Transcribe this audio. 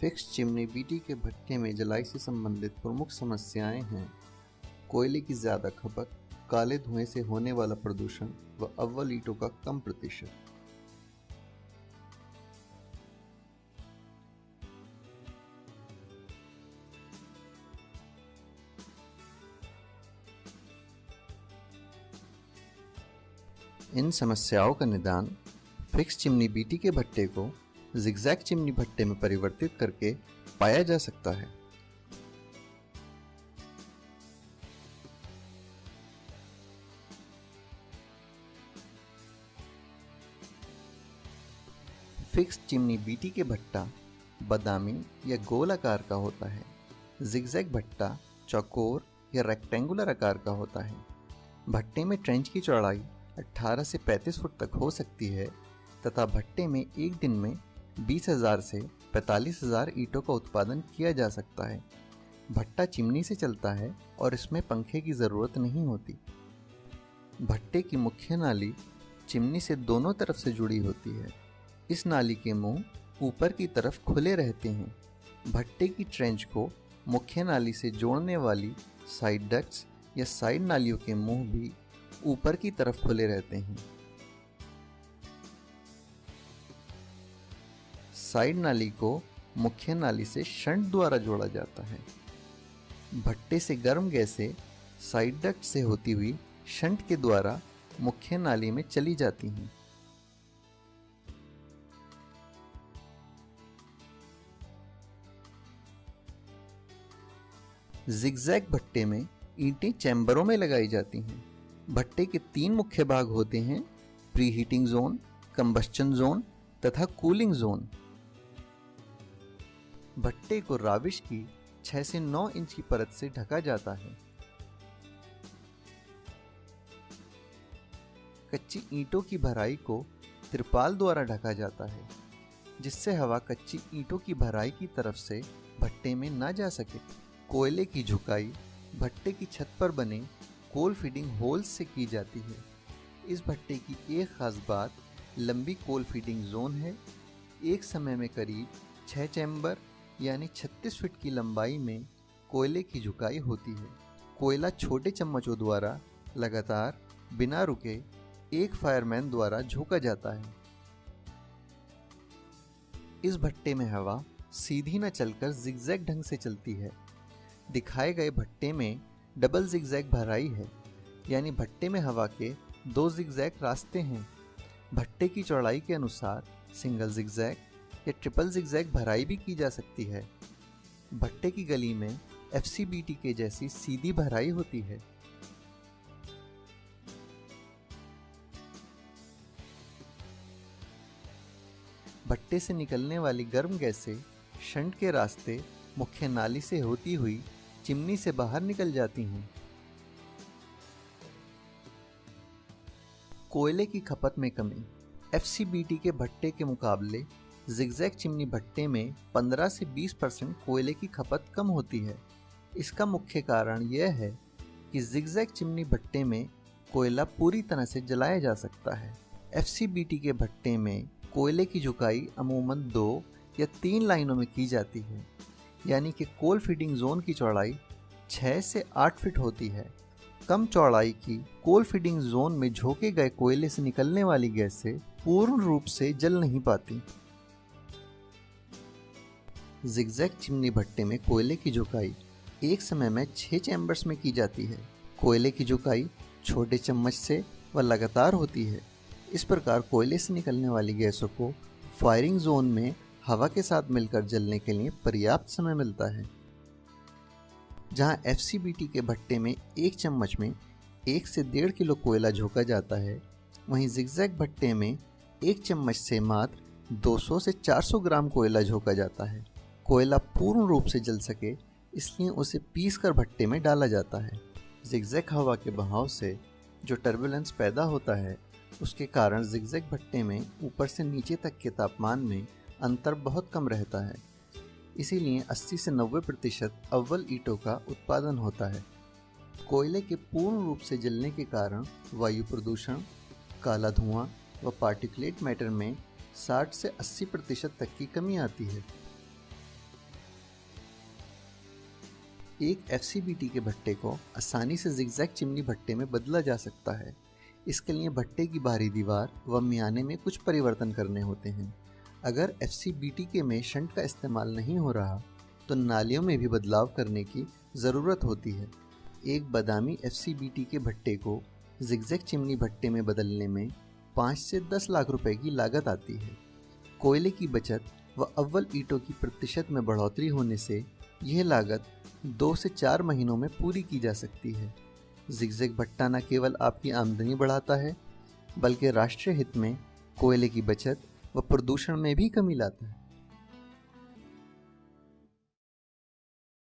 Fixed chimney BT के भट्टे में जलाई से संबंधित प्रमुख समस्याएं हैं कोयले की ज़्यादा खपत, काले धुएं से होने वाला प्रदूषण व अव्वल ईंटों का कम प्रतिशत। इन समस्याओं का निदान फिक्स चिमनी बीटी के भट्टे को जिगजैग चिमनी भट्टे में परिवर्तित करके पाया जा सकता है। फिक्स चिमनी बीटी के भट्टा बादामी या गोल आकार का होता है। जिगजैग भट्टा चौकोर या रेक्टेंगुलर आकार का होता है। भट्टे में ट्रेंच की चौड़ाई 18 से 35 फुट तक हो सकती है तथा भट्टे में एक दिन में 20,000 से 45,000 ईंटों का उत्पादन किया जा सकता है। भट्टा चिमनी से चलता है और इसमें पंखे की ज़रूरत नहीं होती। भट्टे की मुख्य नाली चिमनी से दोनों तरफ से जुड़ी होती है। इस नाली के मुंह ऊपर की तरफ खुले रहते हैं। भट्टे की ट्रेंच को मुख्य नाली से जोड़ने वाली साइड डक्ट्स या साइड नालियों के मुंह भी ऊपर की तरफ खुले रहते हैं। साइड नाली को मुख्य नाली से शंट द्वारा जोड़ा जाता है। भट्टे से गर्म गैसें साइड डक्ट से होती हुई शंट के द्वारा मुख्य नाली में चली जाती हैं। जिगजैग भट्टे में ईंटें चैम्बरों में लगाई जाती हैं। भट्टे के 3 मुख्य भाग होते हैं: pre heating zone, combustion zone तथा कूलिंग जोन। भट्टे को राविश की 6 से 9 इंच की परत से ढका जाता है। कच्ची ईंटों की भराई को तिरपाल द्वारा ढका जाता है, जिससे हवा कच्ची ईंटों की भराई की तरफ से भट्टे में न जा सके। कोयले की झुकाई भट्टे की छत पर बने कोल फीडिंग होल्स से की जाती है। इस भट्टे की एक खास बात लंबी कोल फीडिंग जोन है। एक समय में करीब 6 चैम्बर यानी 36 फीट की लंबाई में कोयले की झुकाई होती है। कोयला छोटे चम्मचों द्वारा लगातार बिना रुके एक फायरमैन द्वारा झोंका जाता है। इस भट्टे में हवा सीधी न चलकर जिगजैग ढंग से चलती है। दिखाए गए भट्टे में डबल जिगजैग भराई है, यानी भट्टे में हवा के 2 जिगजैग रास्ते हैं। भट्टे की चौड़ाई के अनुसार सिंगल जिगजैग या ट्रिपल जिगजैग भराई भी की जा सकती है। भट्टे की गली में FCBT के जैसी सीधी भराई होती है। भट्टे से निकलने वाली गर्म गैसें शंट के रास्ते मुख्य नाली से होती हुई चिमनी से बाहर निकल जाती हैं। कोयले की खपत में कमी। FCBT के भट्टे के मुकाबले जिगजैग चिमनी भट्टे में 15 से 20% कोयले की खपत कम होती है। इसका मुख्य कारण यह है कि जिगजैग चिमनी भट्टे में कोयला पूरी तरह से जलाया जा सकता है। FCBT के भट्टे में कोयले की झुकाई अमूमन 2 या 3 लाइनों में की जाती है, यानी कि कोल फीडिंग जोन की चौड़ाई 6 से 8 फीट होती है। कम चौड़ाई की कोल फीडिंग जोन में झोंके गए कोयले से निकलने वाली गैसें पूर्ण रूप से जल नहीं पाती। जिगजैग चिमनी भट्टे में कोयले की झुकाई एक समय में 6 चैम्बर्स में की जाती है। कोयले की झुकाई छोटे चम्मच से व लगातार होती है। इस प्रकार कोयले से निकलने वाली गैसों को फायरिंग जोन में हवा के साथ मिलकर जलने के लिए पर्याप्त समय मिलता है। जहां FCBT के भट्टे में एक चम्मच में 1 से 1.5 किलो कोयला झोंका जाता है, वहीं जिगजैग भट्टे में एक चम्मच से मात्र 200 से 400 ग्राम कोयला झोंका जाता है। कोयला पूर्ण रूप से जल सके इसलिए उसे पीसकर भट्टे में डाला जाता है। जिगजैग हवा के बहाव से जो टर्बुलेंस पैदा होता है, उसके कारण जिगजैग भट्टे में ऊपर से नीचे तक के तापमान में अंतर बहुत कम रहता है। इसीलिए 80 से 90% अव्वल ईंटों का उत्पादन होता है। कोयले के पूर्ण रूप से जलने के कारण वायु प्रदूषण, काला धुआं व पार्टिकुलेट मैटर में 60 से 80% तक की कमी आती है। एक FCBT के भट्टे को आसानी से जिगजैग चिमनी भट्टे में बदला जा सकता है। इसके लिए भट्टे की बाहरी दीवार व मियाने में कुछ परिवर्तन करने होते हैं। अगर FCBT के में शंट का इस्तेमाल नहीं हो रहा तो नालियों में भी बदलाव करने की ज़रूरत होती है। एक बादामी FCBT के भट्टे को जिगजैग चिमनी भट्टे में बदलने में 5 से 10 लाख रुपए की लागत आती है। कोयले की बचत व अव्वल ईंटों की प्रतिशत में बढ़ोतरी होने से यह लागत 2 से 4 महीनों में पूरी की जा सकती है। जिगजैग भट्टा न केवल आपकी आमदनी बढ़ाता है बल्कि राष्ट्रीय हित में कोयले की बचत व प्रदूषण में भी कमी लाता है।